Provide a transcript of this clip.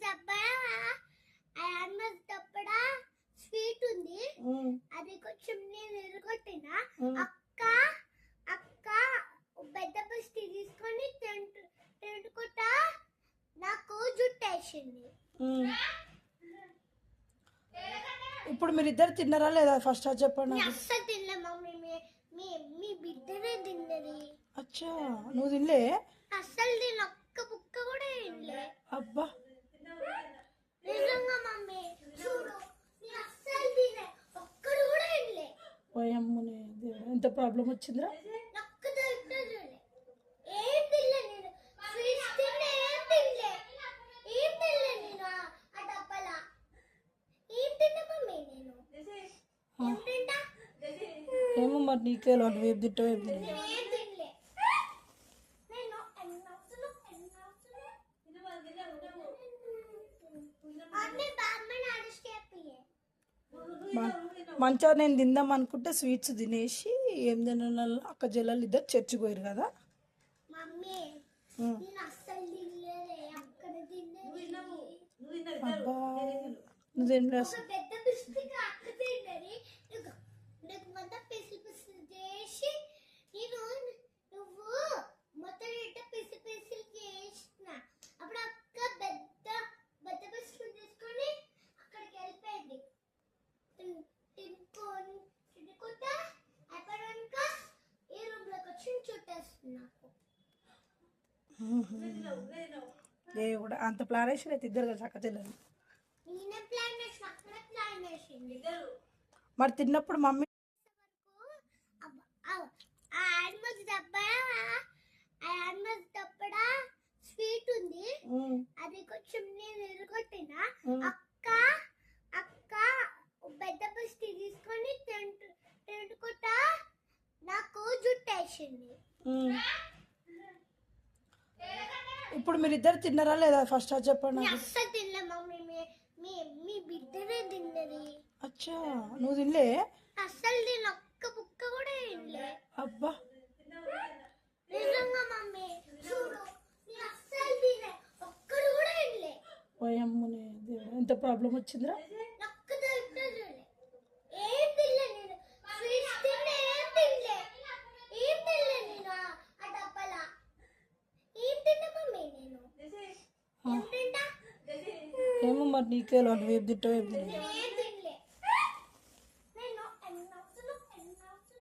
డబ్బా almost డబ్బడా sweet ఉంది. అది కొంచెం నేను ఎరగొట్టినా. అక్క అక్క పెద్ద బస్తి తీసుకొని తింటుకుంటా నాకు జుట్టేసింది. ఇప్పుడు మీరిద్దరు తిన్నారా లేదా ఫస్ట్ అది చెప్పండి. అస్సలు తినలే మమ్మీ. మీ బిడ్డనే తిన్నది. అచ్చా, నువ్వు తినలే? అస్సలు తిన ఒక్క బుక్క కూడా తినలే. అబ్బా, నిజంగా మమ్మీ చూడు, నేను అస్సలు తినే ఒక్కడు కూడా తినలే. ఓయమ్మనే ఎంత ప్రాబ్లం వచ్చిందిరా. ఒక్కడు తినలే. ఏం తినలే నేను. స్వీట్స్ తినలే. ఏం తినలే నేను. ఆ డబ్బాలా ఏం తిన్నా మమ్మీ నేను. ఏం తింటా ఏమో మరి నీకే వాళ్ళు ఏం తింటావు ఏం తిన్నా. ఏం తినలే నేను. అన్నీ బామ్మని అడిచేపియే. మంచిగా నేను తిందాం అనుకుంటే స్వీట్స్ తినేసి ఏం తిన అక్క జల్లలు ఇద్దరు చర్చికి పోయారు కదా. మమ్మీ నేను అస్సలు తినలేదే. అక్కడ తిన్నది. అబ్బా, నువ్వు తినలే ఒక పెద్ద బిస్కెట్ అక్క తిన్నది. నాకు మొత్తం పిసిలు చేసి నువ్వు మొత్తం ఇట్ట పిసిలు చేసిన. అప్పుడు అక్క పెద్ద బిస్కెట్ తీసుకొని అక్కడికి వెళ్ళిపోయింది. తినుకుంటా అయిపోయాక ఈ రూమ్ లోకి వచ్చి చుట్టేస్తుంది నాకు. దేవుడా, అంత ప్లాన్ వేసి అయితే ఇద్దరు కదా అక్క చెల్లెలు. నేనే ప్లాన్ చేసిన. అక్కడ ప్లాన్ చేసింది. మరి తిన్నప్పుడు మమ్మీ డబ్బడా స్వీట్ ఉంది. అది కొంచెం నేను ఎరగొట్టినా. అక్క అక్క పెద్ద బస్తి తీసుకొని తింటుకుంటా నాకు జుట్టేసింది. ఇప్పుడు మీరిద్దరు తిన్నారా లేదా ఫస్ట్ అది చెప్పండి. అస్సలు తినలే మమ్మీ. మీ బిడ్డనే తిన్నది. అచ్చా, నువ్వు తినలే? అస్సలు తిన ఒక్క బుక్క కూడా తినలే. అబ్బా, నిజంగా మమ్మీ చూడు, నేను అస్సలు తినే ఒక్కడు కూడా తినలే. ఓయమ్మనే ఎంత ప్రాబ్లం వచ్చిందిరా. ఒక్కడు తినలే. ఏం తినలే నేను. స్వీట్స్ తినలే. ఏం తినలే నేను. ఆ డబ్బాలా ఏం తిన్నా మమ్మీ నేను. ఏం తింటా ఏమో మరి నీకే వాళ్ళు ఏం తింటావు ఏం తిన్నా.